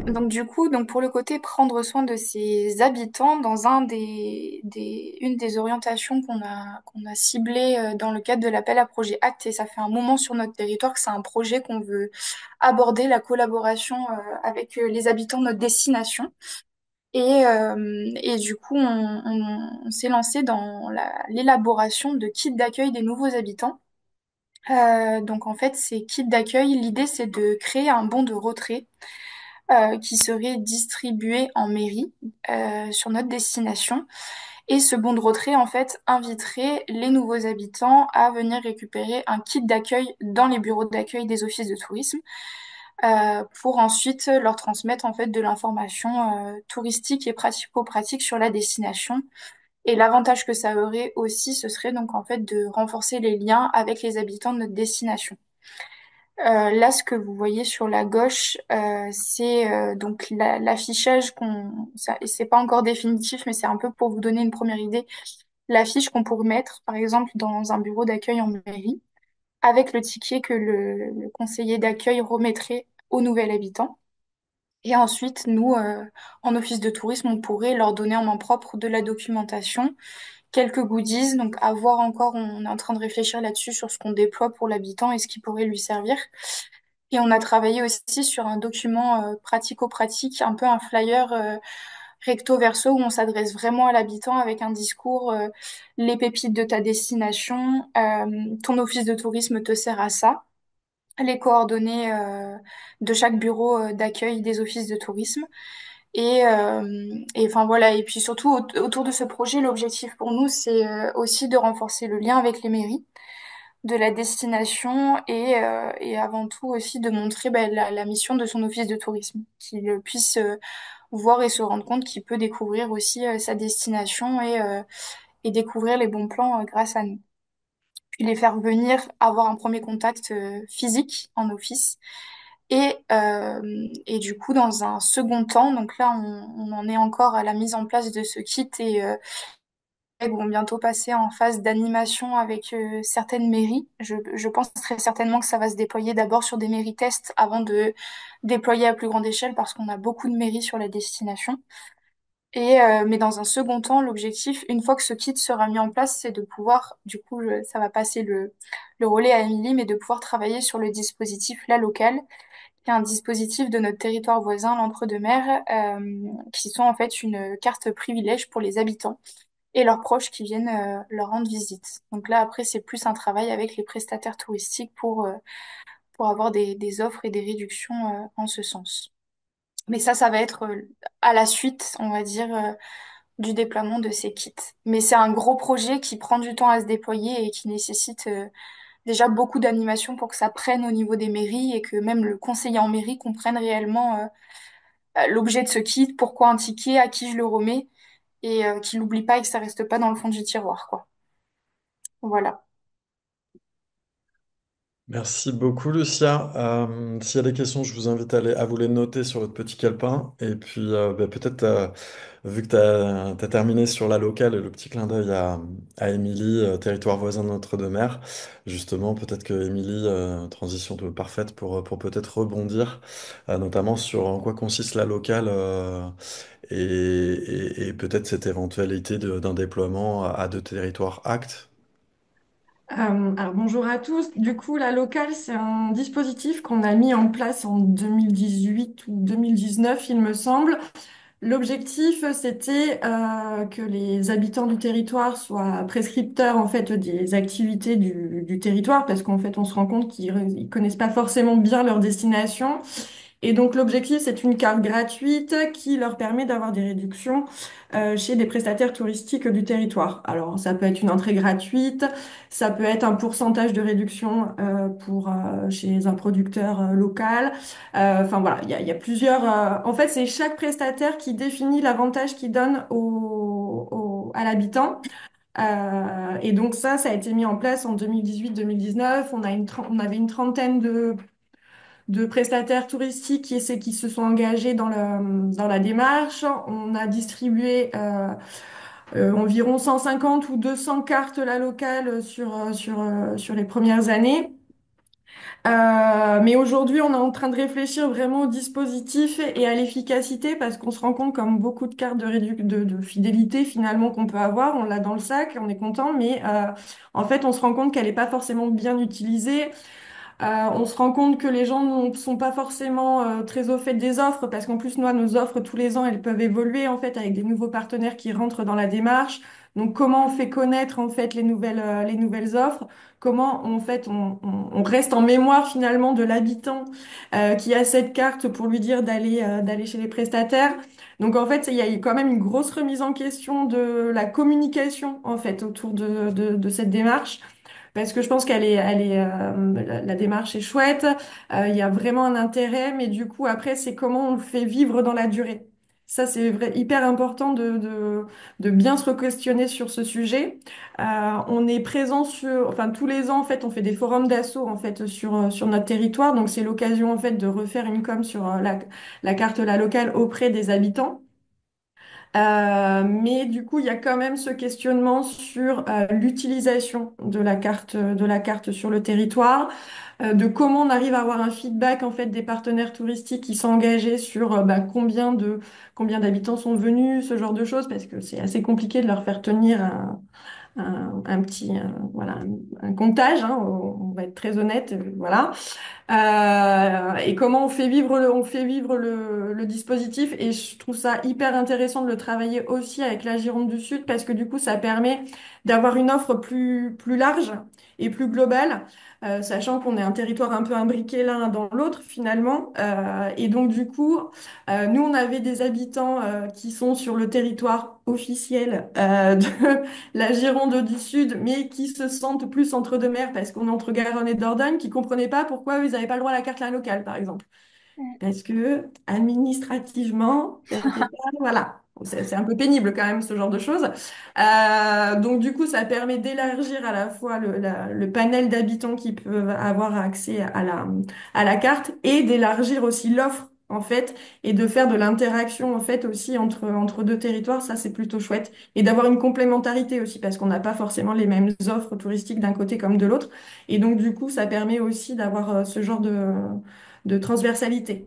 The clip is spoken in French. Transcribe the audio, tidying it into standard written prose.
Donc du coup, donc pour le côté prendre soin de ses habitants, dans une des orientations qu'on a ciblées dans le cadre de l'appel à projet ACT, et ça fait un moment sur notre territoire que c'est un projet qu'on veut aborder, la collaboration avec les habitants de notre destination. Et du coup, on s'est lancé dans l'élaboration de kits d'accueil des nouveaux habitants. Donc en fait, ces kits d'accueil, l'idée c'est de créer un bon de retrait qui serait distribué en mairie sur notre destination. Et ce bon de retrait, en fait, inviterait les nouveaux habitants à venir récupérer un kit d'accueil dans les bureaux d'accueil des offices de tourisme pour ensuite leur transmettre en fait de l'information touristique et pratico-pratique sur la destination. Et l'avantage que ça aurait aussi, ce serait donc en fait de renforcer les liens avec les habitants de notre destination. Là, ce que vous voyez sur la gauche, c'est donc l'affichage c'est pas encore définitif, mais c'est un peu pour vous donner une première idée, l'affiche qu'on pourrait mettre, par exemple, dans un bureau d'accueil en mairie, avec le ticket que le conseiller d'accueil remettrait au nouvel habitant. Et ensuite, nous, en office de tourisme, on pourrait leur donner en main propre de la documentation, quelques goodies, donc à voir encore, on est en train de réfléchir là-dessus sur ce qu'on déploie pour l'habitant et ce qui pourrait lui servir. Et on a travaillé aussi sur un document pratico-pratique, un peu un flyer recto verso où on s'adresse vraiment à l'habitant avec un discours les pépites de ta destination, ton office de tourisme te sert à ça, les coordonnées de chaque bureau d'accueil des offices de tourisme. Et enfin voilà, et puis surtout autour de ce projet, l'objectif pour nous, c'est aussi de renforcer le lien avec les mairies de la destination et avant tout aussi de montrer ben, la mission de son office de tourisme, qu'il puisse voir et se rendre compte qu'il peut découvrir aussi sa destination et découvrir les bons plans grâce à nous. Puis les faire venir avoir un premier contact physique en office. Et du coup, dans un second temps, donc là, on en est encore à la mise en place de ce kit et vont bientôt passer en phase d'animation avec certaines mairies. Je pense très certainement que ça va se déployer d'abord sur des mairies tests avant de déployer à plus grande échelle parce qu'on a beaucoup de mairies sur la destination. Mais dans un second temps, l'objectif, une fois que ce kit sera mis en place, c'est de pouvoir, du coup, ça va passer le relais à Émilie, mais de pouvoir travailler sur le dispositif La Locale, qui est un dispositif de notre territoire voisin, l'Entre-deux-Mers, qui sont en fait une carte privilège pour les habitants et leurs proches qui viennent leur rendre visite. Donc là, après, c'est plus un travail avec les prestataires touristiques pour avoir des offres et des réductions en ce sens. Mais ça va être à la suite, on va dire, du déploiement de ces kits. Mais c'est un gros projet qui prend du temps à se déployer et qui nécessite déjà beaucoup d'animation pour que ça prenne au niveau des mairies et que même le conseiller en mairie comprenne réellement l'objet de ce kit, pourquoi un ticket, à qui je le remets et qu'il n'oublie pas et que ça reste pas dans le fond du tiroir, quoi. Voilà. Merci beaucoup, Lucia. S'il y a des questions, je vous invite à vous les noter sur votre petit calepin. Et puis, peut-être, vu que tu as terminé sur la locale et le petit clin d'œil à Émilie, territoire voisin de Notre-de-Mer, justement, peut-être que Émilie, transition parfaite pour peut-être rebondir, notamment sur en quoi consiste la locale et peut-être cette éventualité d'un déploiement à deux territoires actes. Alors bonjour à tous. Du coup, la locale, c'est un dispositif qu'on a mis en place en 2018 ou 2019, il me semble. L'objectif, c'était que les habitants du territoire soient prescripteurs en fait des activités du territoire, parce qu'en fait, on se rend compte qu'ils connaissent pas forcément bien leur destination. Et donc l'objectif, c'est une carte gratuite qui leur permet d'avoir des réductions chez des prestataires touristiques du territoire. Alors ça peut être une entrée gratuite, ça peut être un pourcentage de réduction chez un producteur local. Enfin voilà, il y a plusieurs. En fait, c'est chaque prestataire qui définit l'avantage qu'il donne à l'habitant. Et donc ça a été mis en place en 2018-2019. On avait une trentaine de prestataires touristiques qui se sont engagés dans la démarche. On a distribué environ 150 ou 200 cartes la locale sur les premières années. Mais aujourd'hui, on est en train de réfléchir vraiment au dispositif et à l'efficacité parce qu'on se rend compte, comme beaucoup de cartes de fidélité finalement qu'on peut avoir, on l'a dans le sac, on est content, mais en fait, on se rend compte qu'elle n'est pas forcément bien utilisée. On se rend compte que les gens ne sont pas forcément très au fait des offres parce qu'en plus, nous, nos offres tous les ans, elles peuvent évoluer en fait avec des nouveaux partenaires qui rentrent dans la démarche. Donc, comment on fait connaître en fait les nouvelles offres? Comment en fait on reste en mémoire finalement de l'habitant qui a cette carte pour lui dire d'aller chez les prestataires. Donc en fait, il y a quand même une grosse remise en question de la communication en fait autour de cette démarche. Parce que je pense la démarche est chouette, il y a vraiment un intérêt, mais du coup, après, c'est comment on le fait vivre dans la durée. Ça, c'est hyper important de bien se questionner sur ce sujet. On est présent enfin, tous les ans, en fait, on fait des forums d'assaut, en fait, sur notre territoire. Donc, c'est l'occasion, en fait, de refaire une com sur la carte La Locale auprès des habitants. Mais du coup, il y a quand même ce questionnement sur l'utilisation de la carte sur le territoire, de comment on arrive à avoir un feedback en fait des partenaires touristiques qui sont engagés sur combien d'habitants sont venus, ce genre de choses, parce que c'est assez compliqué de leur faire tenir un petit voilà un comptage, hein, on va être très honnête, voilà. Et comment on fait vivre le dispositif. Et je trouve ça hyper intéressant de le travailler aussi avec la Gironde du Sud parce que du coup, ça permet d'avoir une offre plus large et plus globale, sachant qu'on est un territoire un peu imbriqué l'un dans l'autre finalement. Et donc, du coup, nous, on avait des habitants qui sont sur le territoire officiel de la Gironde du Sud, mais qui se sentent plus entre deux mers parce qu'on est entre Garonne et Dordogne, qui comprenaient pas pourquoi eux, ils n'avaient pas le droit à la carte la locale, par exemple. Parce que administrativement, c'était pas, voilà. C'est un peu pénible quand même ce genre de choses. Donc du coup, ça permet d'élargir à la fois le panel d'habitants qui peuvent avoir accès à la carte et d'élargir aussi l'offre en fait et de faire de l'interaction en fait aussi entre deux territoires. Ça, c'est plutôt chouette. Et d'avoir une complémentarité aussi parce qu'on n'a pas forcément les mêmes offres touristiques d'un côté comme de l'autre. Et donc du coup, ça permet aussi d'avoir ce genre de transversalité.